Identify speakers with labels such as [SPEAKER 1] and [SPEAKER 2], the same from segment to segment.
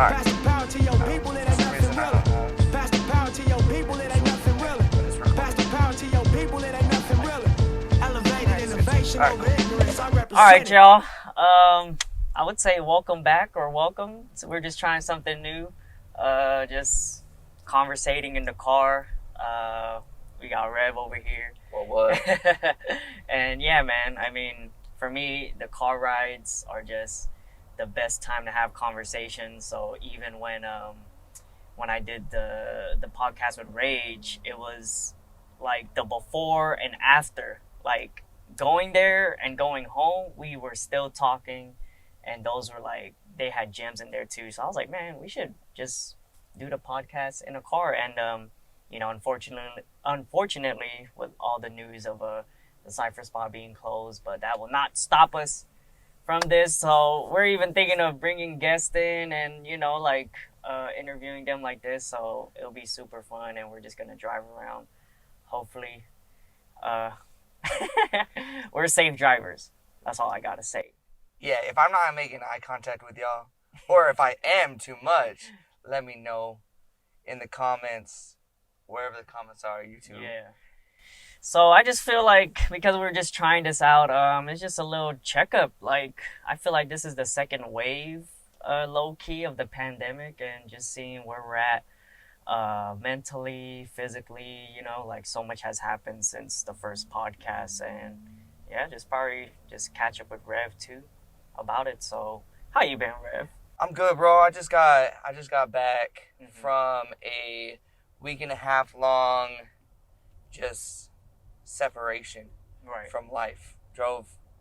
[SPEAKER 1] Alright.
[SPEAKER 2] Pass the power to your people, it ain't nothing realer. Pass the power to your people, it ain't nothing realer. Pass the power to your people, it ain't nothing realer. Elevated innovation over ignorance, I represent
[SPEAKER 1] All right,
[SPEAKER 2] it.
[SPEAKER 1] y'all. I would say welcome back or welcome. So we're just trying something new. Just conversating in the car. We got Rev over here.
[SPEAKER 3] Well, what?
[SPEAKER 1] And yeah, man. I mean, for me, the car rides are just the best time to have conversations. So even when I did the podcast with Rage, it was like the before and after. Like going there and going home, we were still talking, and those were like, they had gems in there too. So I was like, man, we should just do the podcast in a car. And you know, unfortunately, with all the news of the Cypher spot being closed, but that will not stop us from this. So we're even thinking of bringing guests in and, you know, like interviewing them like this. So it'll be super fun, and we're just gonna drive around. Hopefully, we're safe drivers. That's all I gotta say.
[SPEAKER 3] Yeah, if I'm not making eye contact with y'all, or if I am too much, let me know in the comments, wherever the comments are, YouTube.
[SPEAKER 1] Yeah. So I just feel like, because we're just trying this out, it's just a little checkup. Like, I feel like this is the second wave, low key, of the pandemic, and just seeing where we're at, mentally, physically, you know, like so much has happened since the first podcast. And yeah, just probably just catch up with Rev too about it. So how you been, Rev?
[SPEAKER 3] I'm good, bro. I just got back from a week and a half long just separation from life.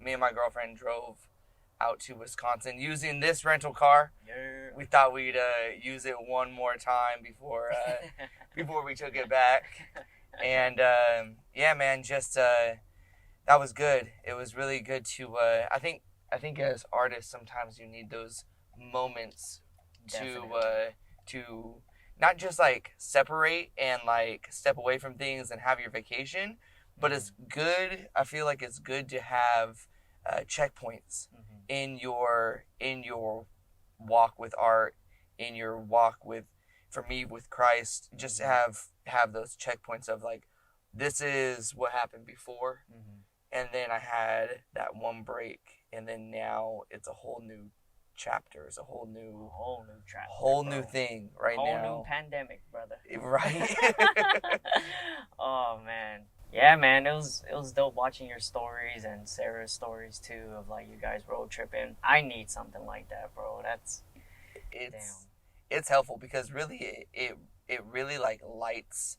[SPEAKER 3] Me and my girlfriend drove out to Wisconsin using this rental car.
[SPEAKER 1] Yeah.
[SPEAKER 3] We thought we'd use it one more time before we took it back. And yeah, man, just that was good. It was really good to I think as artists sometimes you need those moments to not just like separate and like step away from things and have your vacation, but it's good. I feel like it's good to have checkpoints in your walk with art, in your walk with, for me, with Christ. Just to have those checkpoints of like, this is what happened before, and then I had that one break, and then now it's a whole new chapter. It's a whole new chapter, new thing right now.
[SPEAKER 1] Whole new pandemic, brother.
[SPEAKER 3] Right.
[SPEAKER 1] Oh man. Yeah, man, it was dope watching your stories and Sarah's stories too, of like you guys road tripping. I need something like that, bro.
[SPEAKER 3] It's helpful because really it really like lights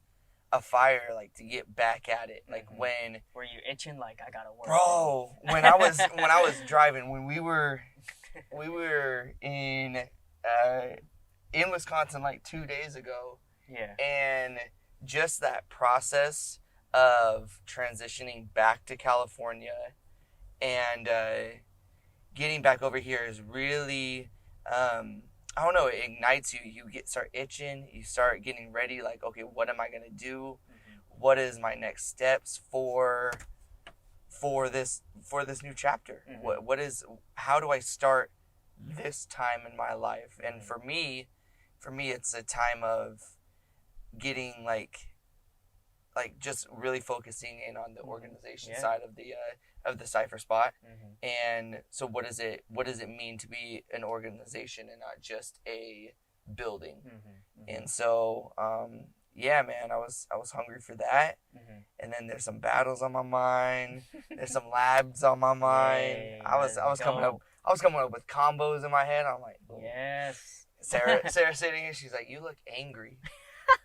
[SPEAKER 3] a fire, like to get back at it. Like when
[SPEAKER 1] were you itching like I gotta work?
[SPEAKER 3] Bro, when I was driving, when we were in Wisconsin like 2 days ago.
[SPEAKER 1] Yeah.
[SPEAKER 3] And just that process of transitioning back to California and getting back over here is really, I don't know, it ignites you. You start itching. You start getting ready. Like, okay, what am I gonna do? What is my next steps for this new chapter? How do I start this time in my life? And for me, it's a time of getting like just really focusing in on the organization side of the Cypher spot. And so what does it mean to be an organization and not just a building? And so yeah, man, I was hungry for that. And then there's some battles on my mind. There's some labs on my mind. I was coming up with combos in my head. I'm like, ooh.
[SPEAKER 1] Yes.
[SPEAKER 3] Sarah sitting here, she's like, you look angry.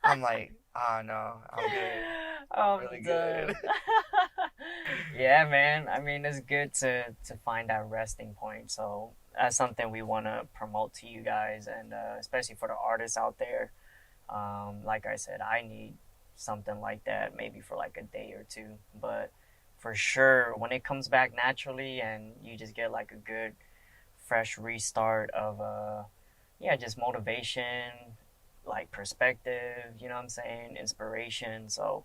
[SPEAKER 3] I'm like, oh no, I'm good. I'm really good.
[SPEAKER 1] Yeah, man. I mean, it's good to find that resting point. So that's something we want to promote to you guys, and especially for the artists out there. Like I said, I need something like that, maybe for like a day or two. But for sure, when it comes back naturally and you just get like a good, fresh restart of, just motivation, like perspective, you know what I'm saying, inspiration. So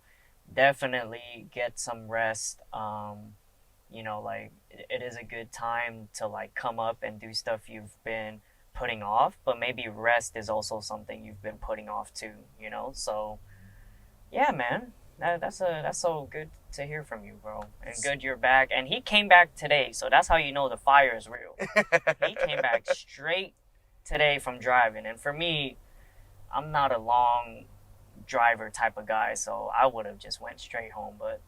[SPEAKER 1] definitely get some rest. You know, like it is a good time to like come up and do stuff you've been putting off, but maybe rest is also something you've been putting off too, you know? So yeah, man. That's so good to hear from you, bro. And good you're back. And he came back today, so that's how you know the fire is real. He came back straight today from driving. And for me, I'm not a long driver type of guy, so I would have just went straight home, but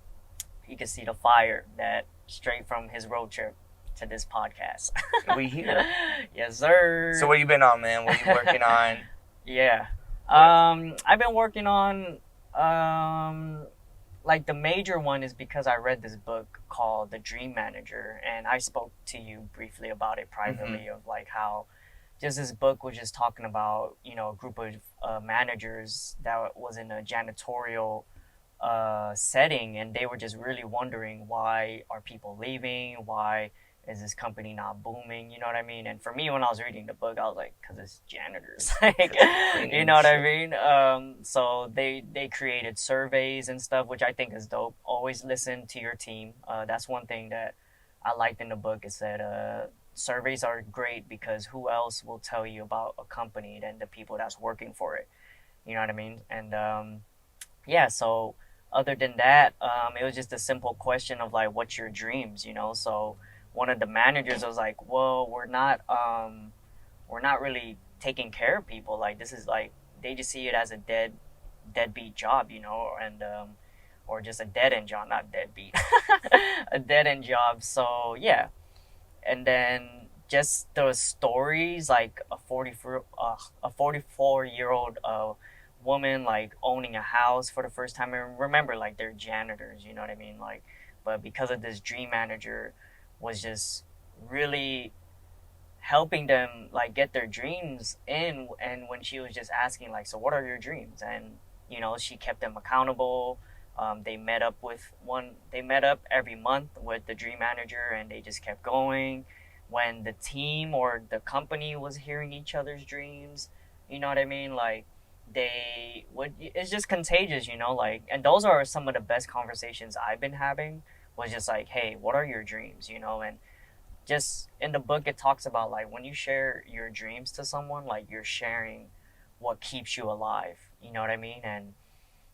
[SPEAKER 1] you can see the fire that straight from his road trip to this podcast.
[SPEAKER 3] We here.
[SPEAKER 1] Yes, sir.
[SPEAKER 3] So what you been on, man? What you working on?
[SPEAKER 1] Yeah. I've been working on like the major one is because I read this book called The Dream Manager, and I spoke to you briefly about it privately, of like how just this book was just talking about, you know, a group of managers that was in a janitorial setting, and they were just really wondering, why are people leaving? Why is this company not booming? You know what I mean? And for me, when I was reading the book, I was like, because it's janitors. Like, you know what I mean? So they created surveys and stuff, which I think is dope. Always listen to your team. That's one thing that I liked in the book. It said surveys are great because who else will tell you about a company than the people that's working for it? You know what I mean? And yeah, so other than that, it was just a simple question of like, what's your dreams, you know? So one of the managers was like, well, we're not really taking care of people. Like, this is like, they just see it as a deadbeat job, you know, and or just a dead end job, not deadbeat, a dead end job. So yeah, and then just the stories, like a 44-year-old woman like owning a house for the first time. And remember, like, they're janitors, you know what I mean? Like, but because of this dream manager was just really helping them like get their dreams in. And when she was just asking like, so what are your dreams? And you know, she kept them accountable. They met up every month with the dream manager, and they just kept going. When the team or the company was hearing each other's dreams, you know what I mean? Like, it's just contagious, you know? Like, and those are some of the best conversations I've been having, was just like, hey, what are your dreams, you know? And just in the book, it talks about like, when you share your dreams to someone, like, you're sharing what keeps you alive, you know what I mean? And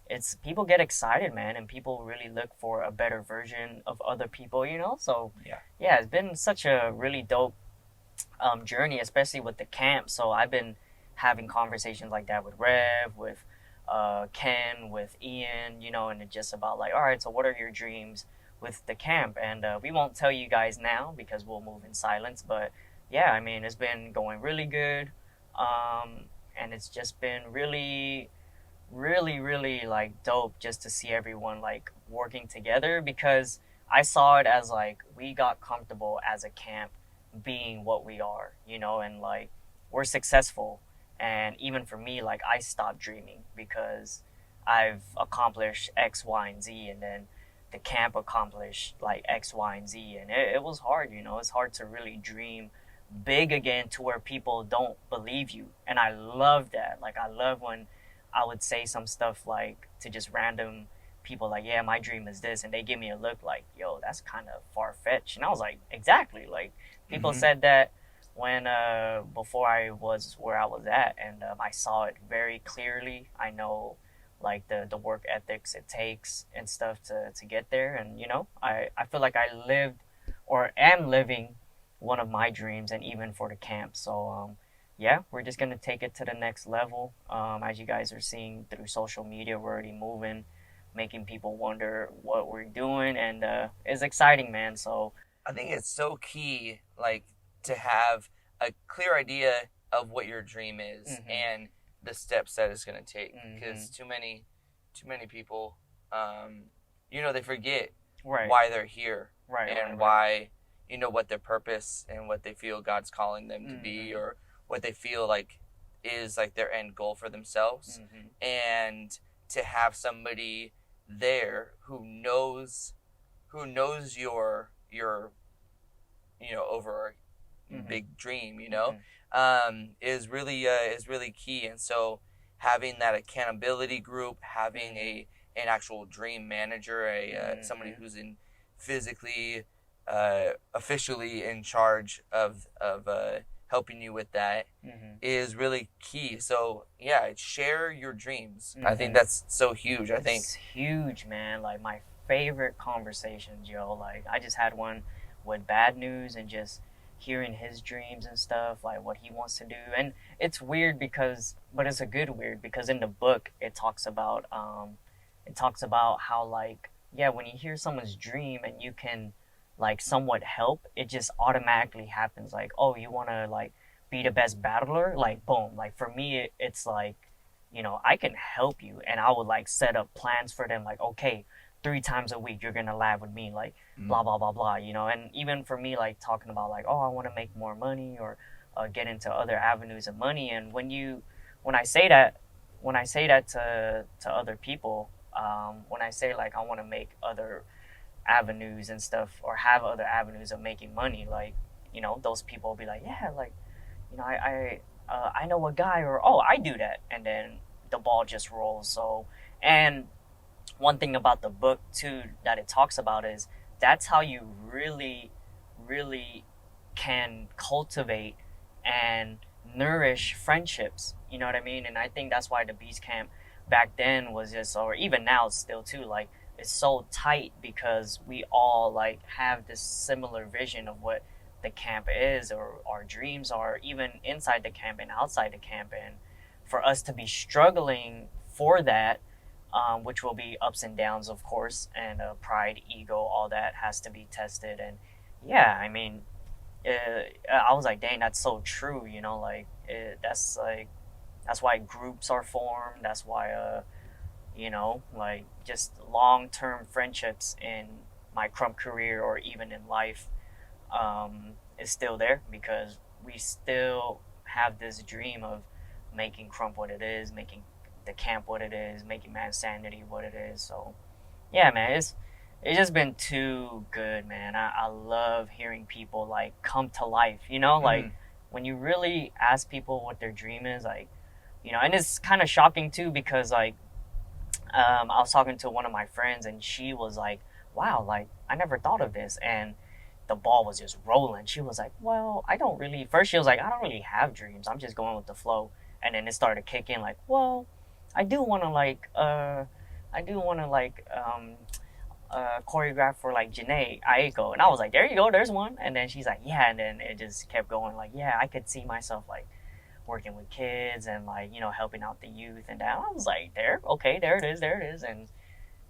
[SPEAKER 1] it's, people get excited, man, and people really look for a better version of other people, you know? So yeah, it's been such a really dope journey, especially with the camp. So I've been having conversations like that with Rev, with Ken, with Ian, you know, and it's just about like, all right, so what are your dreams with the camp? And we won't tell you guys now because we'll move in silence. But yeah, I mean, it's been going really good. And it's just been really, really, really like dope just to see everyone like working together, because I saw it as like, we got comfortable as a camp being what we are, you know, and like, we're successful. And even for me, like, I stopped dreaming because I've accomplished X, Y, and Z, and then the camp accomplished like X, Y, and Z. And it was hard, you know, it's hard to really dream big again to where people don't believe you. And I love that. Like, I love when I would say some stuff like to just random people, like, yeah, my dream is this. And they give me a look like, yo, that's kind of far-fetched. And I was like, exactly. Like, people said that when before I was where I was at, and I saw it very clearly. I know like the work ethics it takes and stuff to get there. And you know, I feel like I lived or am living one of my dreams, and even for the camp. So yeah, we're just gonna take it to the next level. As you guys are seeing through social media, we're already moving, making people wonder what we're doing, and it's exciting, man. So
[SPEAKER 3] I think it's so key, like, to have a clear idea of what your dream is and the steps that it's going to take, because too many people, you know, they forget why they're here, and why, you know, what their purpose and what they feel God's calling them to be, or what they feel like is like their end goal for themselves. And to have somebody there who knows your you know, over big dream, you know, is really key. And so having that accountability group, having an actual dream manager, somebody who's physically officially in charge of helping you with that is really key. So yeah, share your dreams. I think that's so huge. I think
[SPEAKER 1] it's huge, man. Like my favorite conversations, yo. Like I just had one with Bad News and just hearing his dreams and stuff, like what he wants to do. And it's weird because, but it's a good weird because in the book it talks about how like, yeah, when you hear someone's dream and you can like somewhat help, it just automatically happens. Like, oh, you want to like be the best battler? Like, boom. Like for me, it's like, you know, I can help you, and I would like set up plans for them. Like, okay, 3 times a week you're gonna lab with me, like blah blah blah blah. You know, and even for me, like talking about like, oh, I want to make more money or get into other avenues of money. And when I say that, to other people, when I say like I want to make other avenues and stuff or have other avenues of making money, like, you know, those people will be like, yeah, like, you know, I know a guy, or oh, I do that, and then the ball just rolls. So, and one thing about the book too that it talks about is that's how you really can cultivate and nourish friendships, you know what I mean? And I think that's why the Beast Camp back then was just, or even now still too, like it's so tight because we all like have this similar vision of what the camp is or our dreams are, even inside the camp and outside the camp. And for us to be struggling for that, which will be ups and downs, of course, and pride, ego, all that has to be tested. And yeah, I mean, I was like, dang, that's so true, you know, like that's why groups are formed. That's why you know, like just long-term friendships in my crump career or even in life is still there because we still have this dream of making crump what it is, making the camp what it is, making Man Sanity what it is. So yeah, man, it's just been too good, man. I love hearing people like come to life, you know, like when you really ask people what their dream is, like, you know, and it's kind of shocking too because like I was talking to one of my friends and she was like, wow, like I never thought of this. And the ball was just rolling. She was like, well, first she was like, I don't really have dreams. I'm just going with the flow. And then it started kicking like, well, I do want to choreograph for like Janae Aiko. And I was like, there you go, there's one. And then she's like, yeah. And then it just kept going like, yeah, I could see myself like working with kids and like, you know, helping out the youth and that. I was like, there it is. And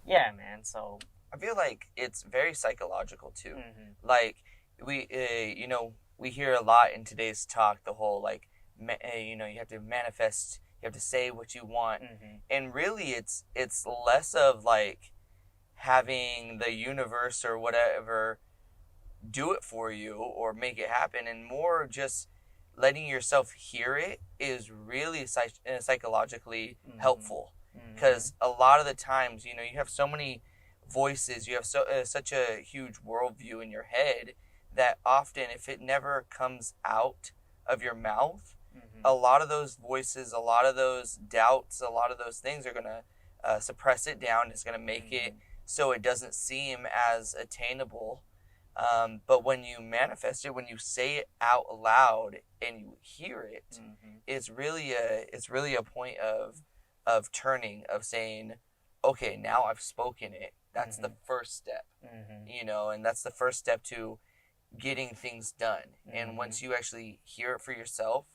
[SPEAKER 1] yeah, man. So
[SPEAKER 3] I feel like it's very psychological too. Like we, you know, we hear a lot in today's talk, the whole like, you know, you have to manifest, you have to say what you want. And really it's less of like having the universe or whatever do it for you or make it happen, and more just letting yourself hear it is really psychologically helpful. Because a lot of the times, you know, you have so many voices, you have such a huge worldview in your head that often if it never comes out of your mouth, a lot of those voices, a lot of those doubts, a lot of those things are going to suppress it down. It's going to make it so it doesn't seem as attainable. But when you manifest it, when you say it out loud and you hear it, it's really a point of turning, of saying, okay, now I've spoken it. That's the first step, you know, and that's the first step to getting things done. And once you actually hear it for yourself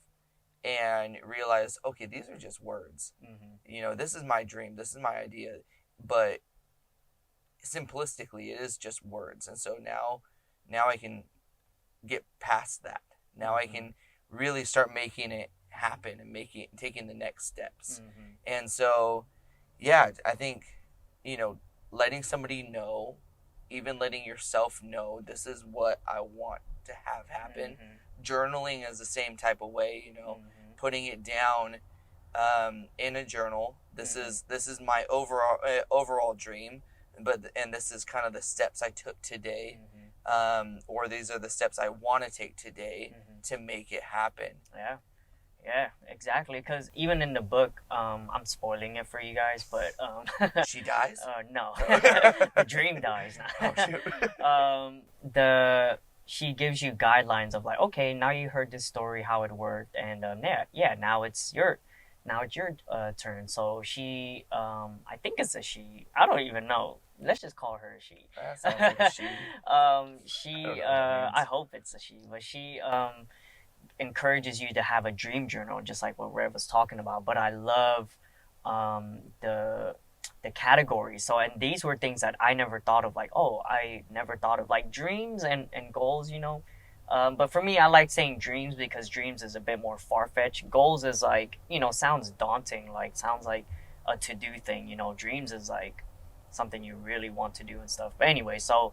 [SPEAKER 3] and realize, okay, these are just words, you know, this is my dream, this is my idea, but simplistically, it is just words. And so now I can get past that. Now I can really start making it happen and taking the next steps. And so, yeah, I think, you know, letting somebody know, even letting yourself know, this is what I want to have happen. Journaling is the same type of way, you know, putting it down in a journal. This is my overall dream, and this is kind of the steps I took today. Or these are the steps I want to take today to make it happen.
[SPEAKER 1] Yeah, exactly. Because even in the book, I'm spoiling it for you guys, but
[SPEAKER 3] she dies.
[SPEAKER 1] No, the dream dies.
[SPEAKER 3] Oh, shoot.
[SPEAKER 1] she gives you guidelines of like, okay, now you heard this story, how it worked, and yeah, now it's your turn. So she, I think it's a she. I don't even know. Let's just call her a she.
[SPEAKER 3] That sounds like a she. I don't
[SPEAKER 1] She,
[SPEAKER 3] know what that
[SPEAKER 1] I
[SPEAKER 3] means.
[SPEAKER 1] hope it's a she, but she encourages you to have a dream journal, just like what Rev was talking about. But I love the categories. So, and these were things that I never thought of. Like, oh, I never thought of like dreams and goals. But for me, I like saying dreams because dreams is a bit more far fetched. Goals is like, sounds daunting. Like sounds like a to do thing. Dreams is like something you really want to do and stuff. But anyway, so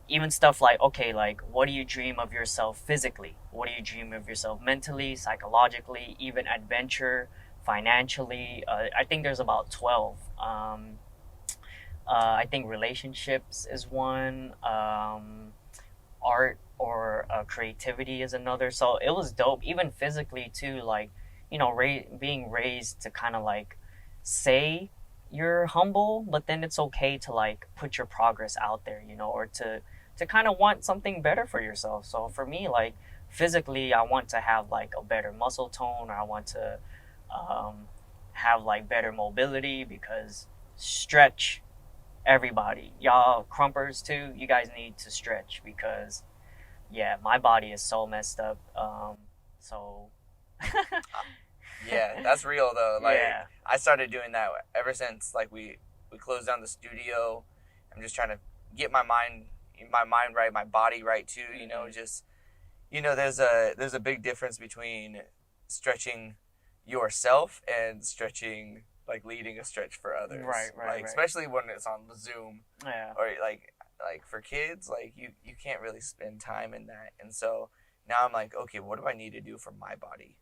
[SPEAKER 1] even stuff like, okay, like what do you dream of yourself physically, what do you dream of yourself mentally, psychologically, even adventure, financially. I think there's about 12. I think relationships is one. Art or creativity is another. So it was dope, even physically too. Like, being raised to kind of like say you're humble, but then it's okay to like put your progress out there, or to kind of want something better for yourself. So for me, like physically, I want to have like a better muscle tone, or I want to um, have like better mobility because stretch. Everybody, y'all crumpers too, you guys need to stretch because yeah, my body is so messed up. So
[SPEAKER 3] Yeah, that's real though. Like
[SPEAKER 1] yeah.
[SPEAKER 3] I started doing that ever since like we closed down the studio. I'm just trying to get my mind right, my body right too.
[SPEAKER 1] Mm-hmm.
[SPEAKER 3] Just there's a big difference between stretching yourself and stretching like leading a stretch for
[SPEAKER 1] Right,
[SPEAKER 3] others.
[SPEAKER 1] right,
[SPEAKER 3] Like
[SPEAKER 1] right.
[SPEAKER 3] especially when it's on Zoom
[SPEAKER 1] Yeah.
[SPEAKER 3] or like for kids, like you can't really spend time in that. And so now I'm like, okay, what do I need to do for my body?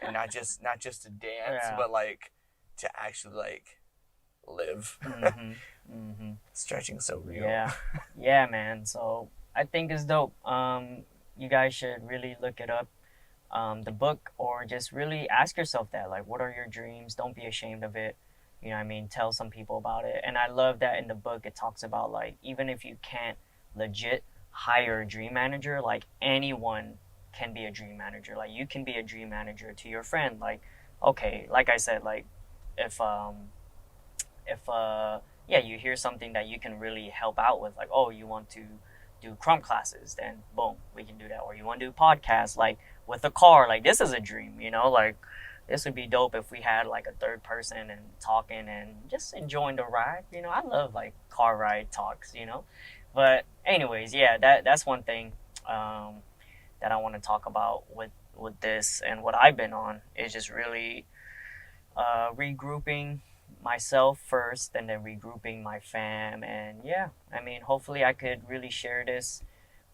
[SPEAKER 3] And not just to dance,
[SPEAKER 1] Yeah.
[SPEAKER 3] but like to actually like live.
[SPEAKER 1] Mm-hmm. Mm-hmm.
[SPEAKER 3] Stretching so real.
[SPEAKER 1] Yeah. Yeah, man. So I think it's dope. You guys should really look it up. The book, or just really ask yourself that, like, what are your dreams? Don't be ashamed of it. You know what I mean? Tell some people about it. And I love that in the book it talks about like even if you can't legit hire a dream manager, like anyone can be a dream manager. Like you can be a dream manager to your friend. Like, okay, like I said, like if yeah, you hear something that you can really help out with, like, oh, you want to do crumb classes, then boom, we can do that. Or you want to do podcasts, like with a car, like this is a dream, like this would be dope if we had like a third person and talking and just enjoying the ride. I love like car ride talks. But anyways, yeah, that's one thing that I want to talk about with this and what I've been on is just really regrouping myself first and then regrouping my fam. And yeah, I mean, hopefully I could really share this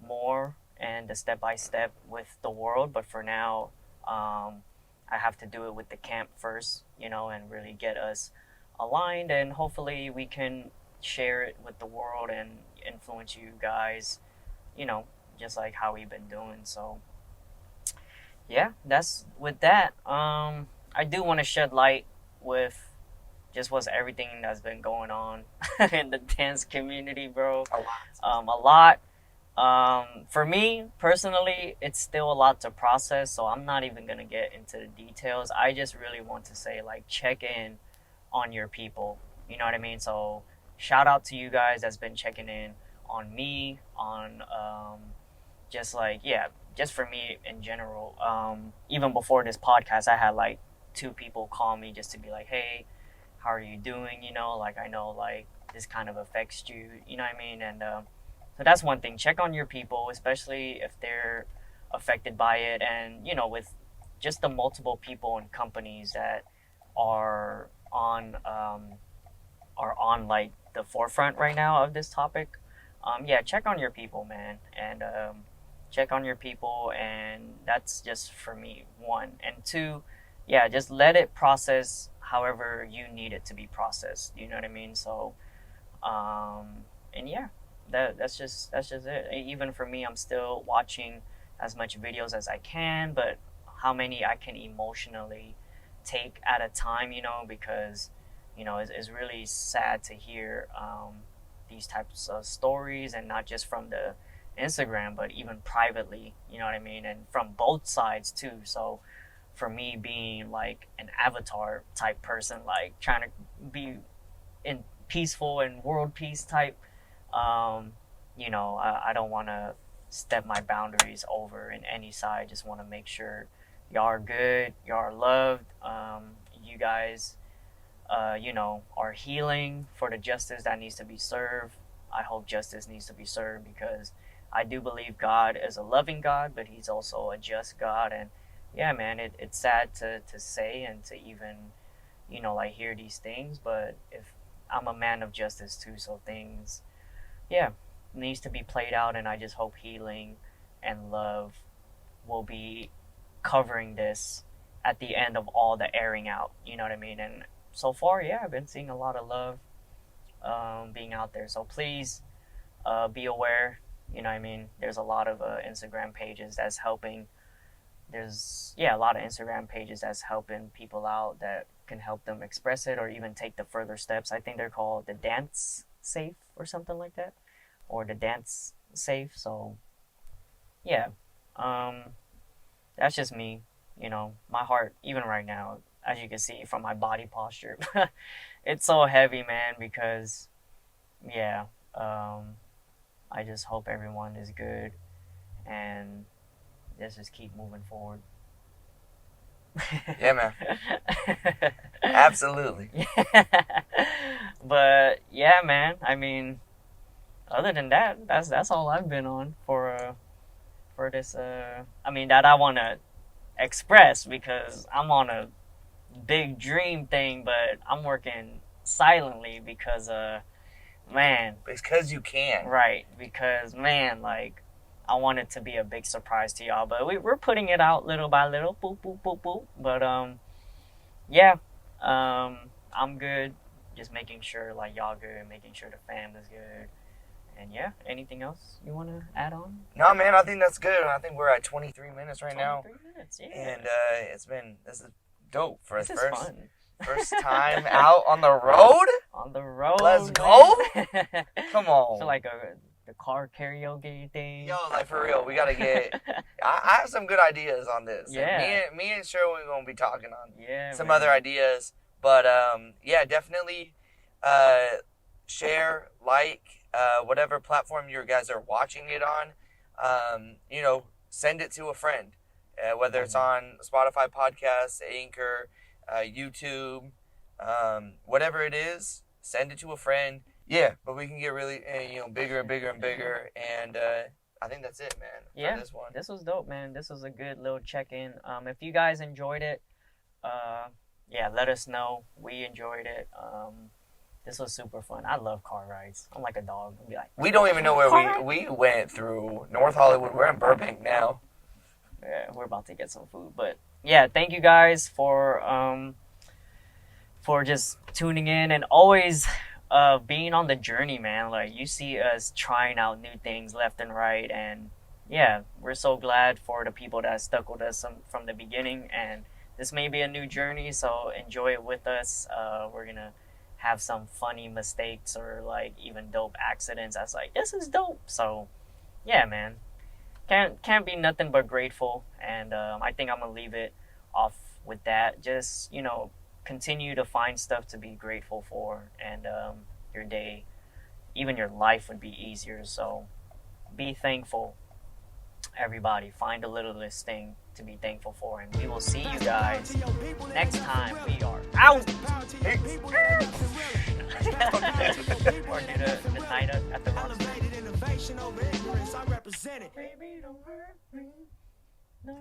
[SPEAKER 1] more and the step by step with the world. But for now, I have to do it with the camp first, and really get us aligned. And hopefully we can share it with the world and influence you guys, you know, just like how we've been doing. So yeah, that's with that. I do want to shed light with just what's everything that's been going on in the dance community, bro.
[SPEAKER 3] A lot.
[SPEAKER 1] A lot. For me personally, it's still a lot to process, so I'm not even gonna get into the details. I just really want to say, like, check in on your people. You know what I mean? So, shout out to you guys that's been checking in on me, on just like, yeah, just for me in general. Even before this podcast, I had like two people call me just to be like, hey, how are you doing? Like, I know like this kind of affects you. You know what I mean? And so that's one thing. Check on your people, especially if they're affected by it. And with just the multiple people and companies that are on like the forefront right now of this topic. Yeah, check on your people, man, and check on your people, and that's just for me, one. And two, yeah, just let it process however you need it to be processed. You know what I mean? So, and yeah, that's just it. Even for me, I'm still watching as much videos as I can, but how many I can emotionally take at a time, because it's really sad to hear these types of stories, and not just from the Instagram, but even privately, you know what I mean? And from both sides too. So for me being like an avatar type person, like trying to be in peaceful and world peace type, you know, I don't want to step my boundaries over in any side. Just want to make sure y'all are good, y'all are loved, you guys, you know, are healing for the justice that needs to be served. I hope justice needs to be served because I do believe God is a loving God, but He's also a just God. And yeah, man, it's sad to say and to even, you know, like hear these things. But if I'm a man of justice too, so things, yeah, needs to be played out. And I just hope healing and love will be covering this at the end of all the airing out. You know what I mean? And so far, yeah, I've been seeing a lot of love being out there. So please be aware. You know what I mean? There's a lot of Instagram pages that's helping. There's, yeah, a lot of Instagram pages that's helping people out that can help them express it or even take the further steps. I think they're called the Dance Safe or something like that, or the Dance Safe. So yeah, that's just me. You know, my heart, even right now, as you can see from my body posture, it's so heavy, man, because yeah, I just hope everyone is good and let's just keep moving forward.
[SPEAKER 3] Yeah, man. Absolutely.
[SPEAKER 1] But yeah, man, I mean, other than that, that's all I've been on for this I mean, that I want to express because I'm on a big dream thing, but I'm working silently because man,
[SPEAKER 3] It's because you can.
[SPEAKER 1] right, because man, like I want it to be a big surprise to y'all, but we're putting it out little by little, boop boop boop boop. But yeah, I'm good, just making sure like y'all good, making sure the fam is good. And yeah, anything else you want to add on?
[SPEAKER 3] No, man, I think that's good. I think we're at 23 minutes right now.
[SPEAKER 1] 23 minutes, yeah.
[SPEAKER 3] And this is dope for us
[SPEAKER 1] This is fun.
[SPEAKER 3] first time out on the road.
[SPEAKER 1] On the road.
[SPEAKER 3] Let's go.
[SPEAKER 1] Man.
[SPEAKER 3] Come on.
[SPEAKER 1] So like the car karaoke thing.
[SPEAKER 3] Yo, like for real, we gotta get. I have some good ideas on this.
[SPEAKER 1] Yeah.
[SPEAKER 3] Me and Sherwin are gonna be talking on some
[SPEAKER 1] man.
[SPEAKER 3] other ideas, but yeah, definitely share, like, whatever platform you guys are watching it on. You know, send it to a friend, whether it's on Spotify podcasts, Anchor, YouTube, whatever it is. Send it to a friend. Yeah, but we can get really, bigger and bigger and bigger, and I think that's it, man.
[SPEAKER 1] Yeah,
[SPEAKER 3] for this one.
[SPEAKER 1] This was dope, man. This was a good little check-in. If you guys enjoyed it, yeah, let us know. We enjoyed it. This was super fun. I love car rides. I'm like a dog. I'll be like,
[SPEAKER 3] We don't even know where we went through North Hollywood. We're in Burbank now.
[SPEAKER 1] yeah, we're about to get some food, but yeah, thank you guys for just tuning in and always being on the journey, man. Like you see us trying out new things left and right, and yeah, we're so glad for the people that stuck with us from the beginning. And this may be a new journey, so enjoy it with us. We're gonna have some funny mistakes or like even dope accidents. That's like, this is dope. So yeah, man, can't be nothing but grateful. And I think I'm gonna leave it off with that. Just continue to find stuff to be grateful for, and your day, even your life, would be easier. So be thankful, everybody. Find a littlest thing to be thankful for, and we will see you guys next time. We are out. Or do the night at the Rock.
[SPEAKER 2] Innovation over ignorance, I represent it.
[SPEAKER 1] Baby, don't hurt me. No.